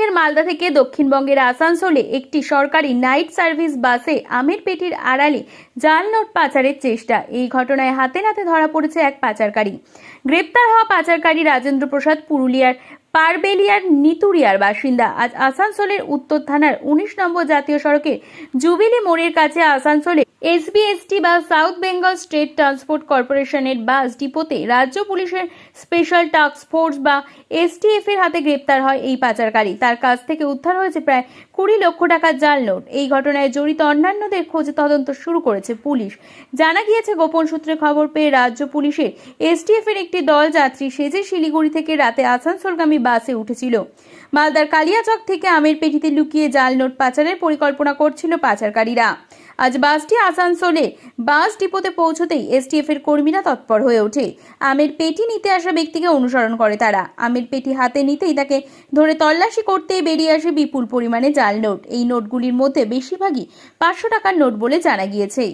উত্তরবঙ্গের মালদা থেকে দক্ষিণবঙ্গের আসানসোলে একটি সরকারি নাইট সার্ভিস বাসে আমের পেটির আড়ালে জাল নোট পাচারের চেষ্টা। এই ঘটনায় হাতে নাতে ধরা পড়েছে এক পাচারকারী। গ্রেপ্তার হওয়া পাচারকারী রাজেন্দ্র প্রসাদ পুরুলিয়ার পারবেলিয়ার নিতুরিয়ার বাসিন্দা। আজ আসানসোলের উত্তর থানার 19 নম্বর জাতীয় সড়কে জুবিলি মোড়ের কাছে আসানসোলে এসবিএসটি বা সাউথ বেঙ্গল স্টেট ট্রান্সপোর্ট কর্পোরেশনের বাস ডিপোতে রাজ্য পুলিশের স্পেশাল টাস্ক ফোর্স বা এসটিএফ এর হাতে গ্রেপ্তার হয় এই পাচারকারী। তার কাছ থেকে উদ্ধার হয়েছে প্রায় 20 লক্ষ টাকার জাল নোট। এই ঘটনায় জড়িত অন্যান্যদের খোঁজে তদন্ত শুরু করেছে পুলিশ। জানা গিয়েছে, গোপন সূত্রে খবর পেয়ে রাজ্য পুলিশের এসটিএফ এর একটি দল যাত্রী সেজে শিলিগুড়ি থেকে রাতে আসানসোলগামী বাসে উঠেছিল। মালদার কালিয়াচক থেকে আমের পেটিতে লুকিয়ে জাল নোট পাচারের পরিকল্পনা করছিল পাচারকারীরা। আজ বাসটি আসানসোলে বাস ডিপোতে পৌঁছতেই এসটিএফ এর কর্মীরা তৎপর হয়ে ওঠে। আমের পেটি নিতে আসা ব্যক্তিকে অনুসরণ করে তারা। আমের পেটি হাতে নিতেই তাকে ধরে তল্লাশি করতেই বেরিয়ে আসে বিপুল পরিমাণে জাল নোট। এই নোটগুলির মধ্যে বেশিরভাগই 500 টাকার নোট বলে জানা গিয়েছে।